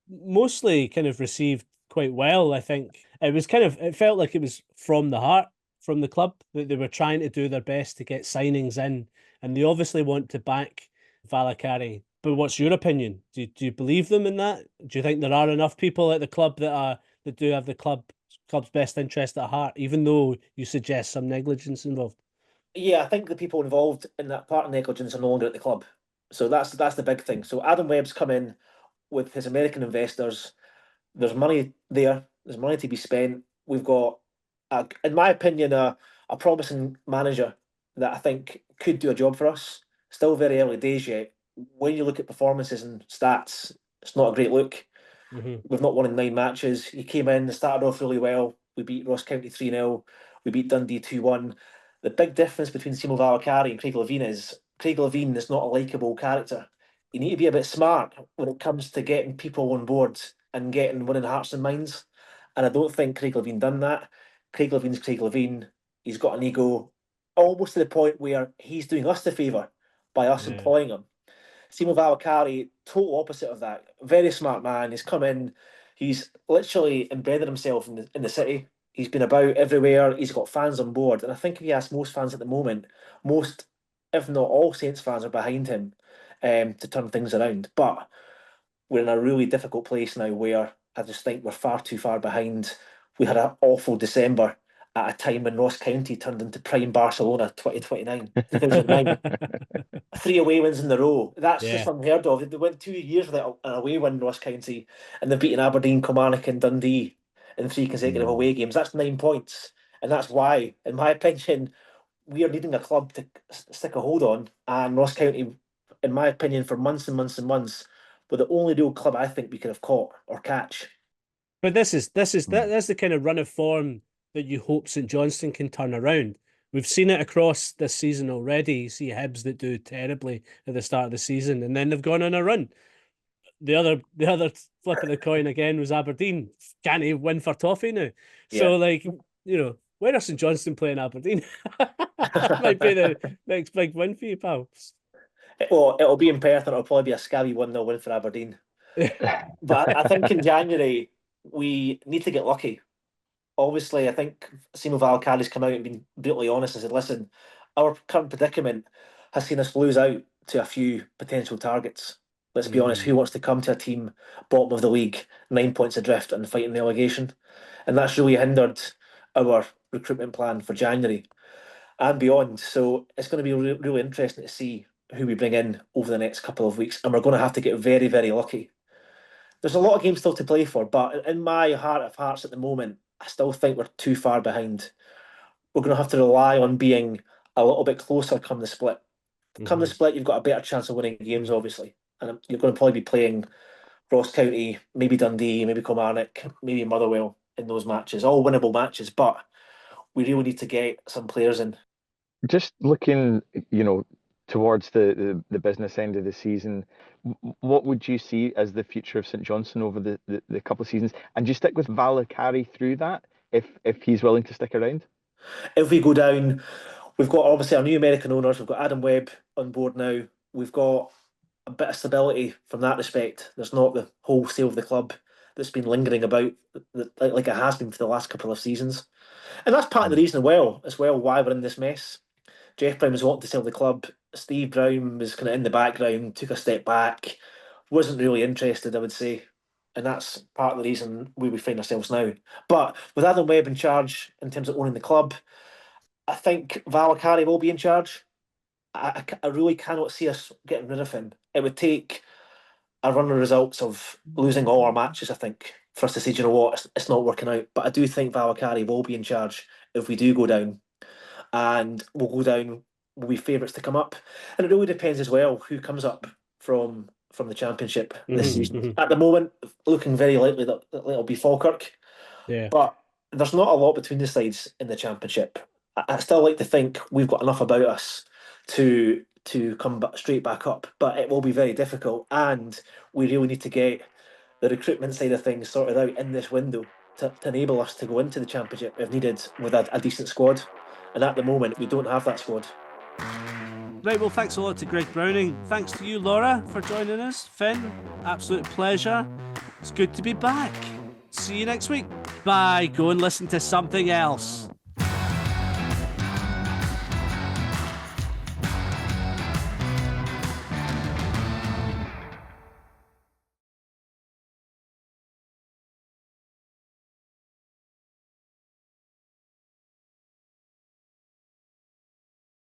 mostly kind of received quite well. I think it felt like it was from the heart, from the club, that they were trying to do their best to get signings in, and they obviously want to back Valakari. But what's your opinion? Do you believe them in that? Do you think there are enough people at the club that do have the club's best interest at heart, even though you suggest some negligence involved? Yeah, I think the people involved in that part of negligence are no longer at the club. So that's the big thing. So Adam Webb's come in with his American investors. There's money there. There's money to be spent. We've got, in my opinion, a promising manager that I think could do a job for us. Still very early days yet. When you look at performances and stats, it's not a great look. We've not won in 9 matches. He came in, started off really well. We beat Ross County 3-0. We beat Dundee 2-1. The big difference between Simo Valakari and Craig Levein is Craig Levein is not a likeable character. You need to be a bit smart when it comes to getting people on board and winning hearts and minds. And I don't think Craig Levein done that. Craig Levein's Craig Levein. He's got an ego, almost to the point where he's doing us the favour by us employing him. Simo Valakari, total opposite of that. Very smart man. He's come in. He's literally embedded himself in the city. He's been about everywhere. He's got fans on board. And I think if you ask most fans at the moment, most, if not all, Saints fans are behind him to turn things around. But we're in a really difficult place now where I just think we're far too far behind. We had an awful December at a time when Ross County turned into prime Barcelona 2009. 3 away wins in a row. That's just unheard of. They went 2 years without an away win, Ross County, and they've beaten Aberdeen, Kilmarnock and Dundee in 3 consecutive away games. That's 9 points. And that's why, in my opinion, we are needing a club to stick a hold on. And Ross County, in my opinion, for months and months and months, were the only real club I think we could have caught or catch. But that's the kind of run of form that you hope St Johnstone can turn around. We've seen it across this season already. You see Hibs that do terribly at the start of the season, and then they've gone on a run. The other flip of the coin again was Aberdeen. Can't he win for toffee now? Yeah. So, when are St Johnstone playing Aberdeen? That might be the next big win for you, pal. Well, it'll be in Perth, and it'll probably be a scabby 1-0 win for Aberdeen. But I think in January, we need to get lucky. Obviously, I think Simo Valakari's come out and been brutally honest and said, listen, our current predicament has seen us lose out to a few potential targets. Let's be honest, who wants to come to a team bottom of the league, 9 points adrift and fighting relegation? And that's really hindered our recruitment plan for January and beyond. So it's going to be really interesting to see who we bring in over the next couple of weeks. And we're going to have to get very, very lucky. There's a lot of games still to play for, but in my heart of hearts at the moment, I still think we're too far behind. We're going to have to rely on being a little bit closer come the split. Come the split, you've got a better chance of winning games, obviously. And you're going to probably be playing Ross County, maybe Dundee, maybe Kilmarnock, maybe Motherwell in those matches. All winnable matches, but we really need to get some players in. Just looking, towards the business end of the season, what would you see as the future of St Johnstone over the couple of seasons? And do you stick with Valakari through that if he's willing to stick around? If we go down, we've got obviously our new American owners. We've got Adam Webb on board now. We've got a bit of stability from that respect. There's not the wholesale of the club that's been lingering about like it has been for the last couple of seasons. And that's part of the reason as well why we're in this mess. Jeff Brown was wanting to sell the club. Steve Brown was kind of in the background, took a step back, wasn't really interested, I would say. And that's part of the reason where we find ourselves now. But with Adam Webb in charge in terms of owning the club, I think Valakari will be in charge. I really cannot see us getting rid of him. It would take a run of results of losing all our matches, I think, for us to say, do you know what, it's not working out. But I do think Valakari will be in charge if we do go down. And we'll go down, we'll be favourites to come up. And it really depends as well who comes up from the Championship this season. At the moment, looking very likely that it'll be Falkirk. Yeah. But there's not a lot between the sides in the Championship. I still like to think we've got enough about us to come straight back up, but it will be very difficult, and we really need to get the recruitment side of things sorted out in this window to enable us to go into the Championship if needed with a decent squad. And at the moment, we don't have that squad. Right, well, thanks a lot to Greg Browning. Thanks to you, Laura, for joining us. Finn, absolute pleasure. It's good to be back. See you next week. Bye. Go and listen to something else.